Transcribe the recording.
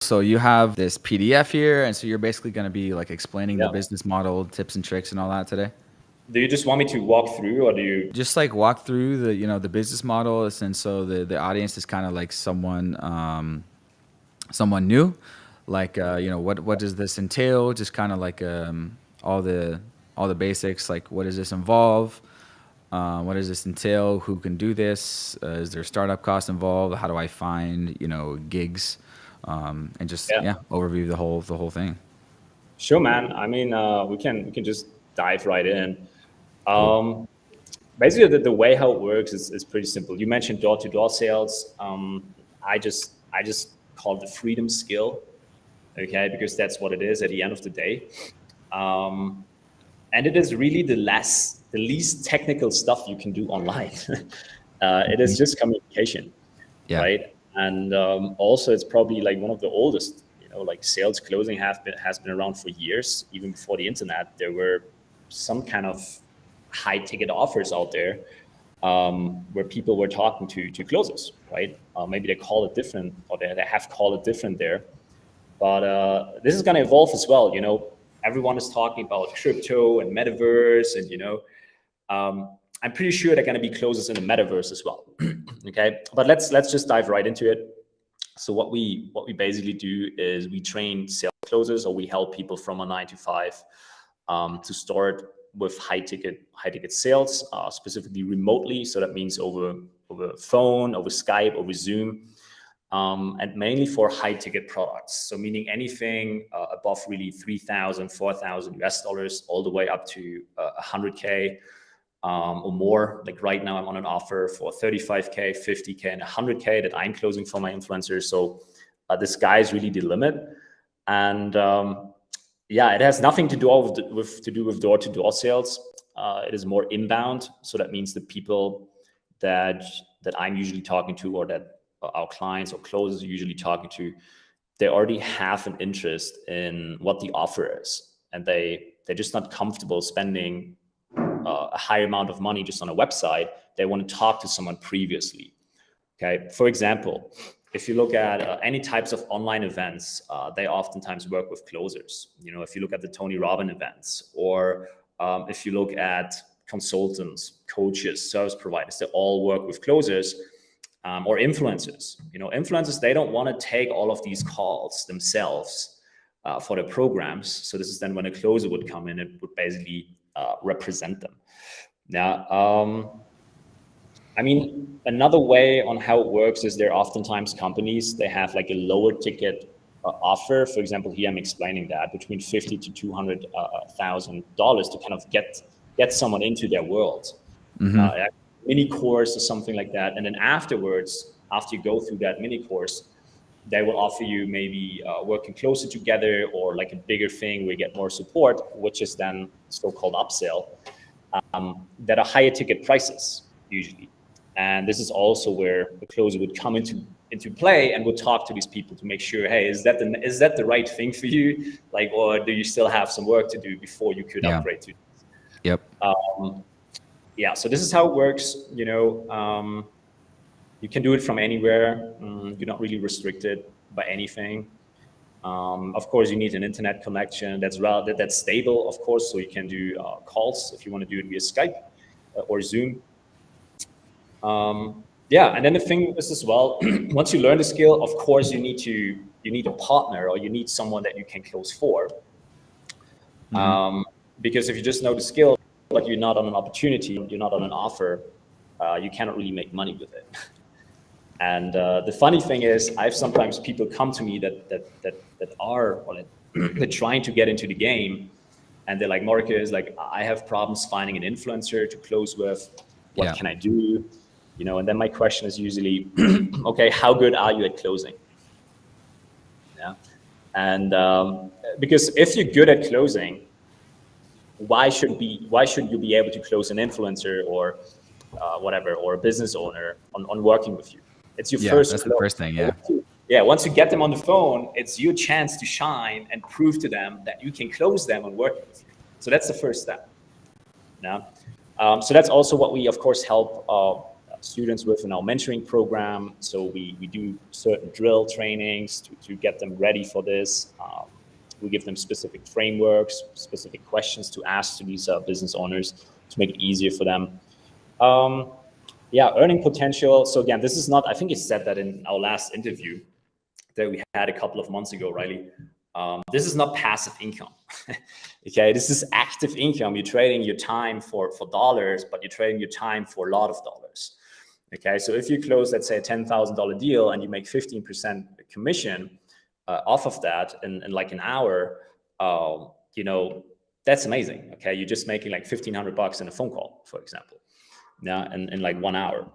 So you have this PDF here, and so you're basically going to be like explaining the Yeah. business model, tips and tricks, and all that today. Do you just want me to walk through, or do you? Just like walk through the the business model, and so the audience is kind of like someone new, like what does this entail? Just kind of like all the all the basics, like what does this involve? What does this entail? Who can do this? Is there startup cost involved? How do I find gigs? And just Yeah. yeah, overview the whole thing. Sure, man. I mean, we can just dive right in. Cool. Um, Basically, the way how it works is pretty simple. You mentioned door-to-door sales. I just call it the freedom skill, okay, because that's what it is at the end of the day. Um, and it is really the least technical stuff you can do online. It is Mhm. just communication, Yeah. right? And also, it's probably like one of the oldest. Like sales closing has been around for years. Even before the internet, there were some kind of high ticket offers out there, where people were talking to closers, right? Maybe they call it different, or they have called it different there. But this is going to evolve as well. Everyone is talking about crypto and metaverse, and I'm pretty sure they're going to be closers in the metaverse as well. Okay, but let's just dive right into it. So what we basically do is we train sales closers, or we help people from a 9 to 5 to start with high ticket sales, specifically remotely. So that means over phone, over Skype, over Zoom, and mainly for high ticket products. So meaning anything above really 3,000, 4,000 US dollars, all the way up to 100K or more. Like right now, I'm on an offer for 35K, 50K, and 100K that I'm closing for my influencers. So the sky is really the limit. And yeah, it has nothing to do with door-to-door sales. It is more inbound. So that means the people that I'm usually talking to, or that our clients or closers are usually talking to, they already have an interest in what the offer is, and they're just not comfortable spending a high amount of money just on a website. They want to talk to someone previously. Okay, for example, if you look at any types of online events, they oftentimes work with closers. If you look at the Tony Robbins events, or if you look at consultants, coaches, service providers, they all work with closers, or influencers. Influencers, they don't want to take all of these calls themselves for their programs. So this is then when a closer would come in and would basically represent them. Now, I mean, another way on how it works is there are oftentimes companies, they have like a lower ticket offer. For example, here I'm explaining that between 50 to $200,000 to kind of get someone into their world. Mm-hmm. A mini course or something like that. And then afterwards, after you go through that mini course, they will offer you maybe working closer together, or like a bigger thing where you get more support, which is then so-called upsell, that are higher ticket prices usually. And this is also where the closer would come into play and would talk to these people to make sure, hey, is that the right thing for you? Like, or do you still have some work to do before you could Yeah. upgrade to? Yep. Yeah, so this is how it works. You can do it from anywhere. You're not really restricted by anything. Of course, you need an internet connection that's stable, of course, so you can do calls if you want to do it via Skype or Zoom. Yeah, and then the thing is as well, once you learn the skill, of course, you need a partner, or you need someone that you can close for. Mm-hmm. Because if you just know the skill, but you're not on an opportunity, you're not on an offer, you cannot really make money with it. And the funny thing is, I've sometimes people come to me that are, or that they're trying to get into the game, and they're like, Markus, like, I have problems finding an influencer to close with. What Yeah. can I do? And then my question is usually, okay, how good are you at closing? Yeah, and because if you're good at closing, why should you be able to close an influencer, or whatever, or a business owner on working with you? It's your Yeah. first That's the close. first thing. Yeah. Yeah, once you get them on the phone, it's your chance to shine and prove to them that you can close them on working with you. So that's the first step. Yeah. So that's also what we, of course, help students within our mentoring program. So we do certain drill trainings to get them ready for this. We give them specific frameworks, specific questions to ask to these business owners to make it easier for them. Yeah, earning potential. So again, this is not, I think you said that in our last interview that we had a couple of months ago, Riley. This is not passive income. Okay, this is active income. You're trading your time for dollars, but you're trading your time for a lot of dollars. Okay, so if you close, let's say, a $10,000 deal and you make 15% commission off of that in like an hour, you know, that's amazing. Okay, you're just making like $1,500 in a phone call, for example, yeah, in like 1 hour.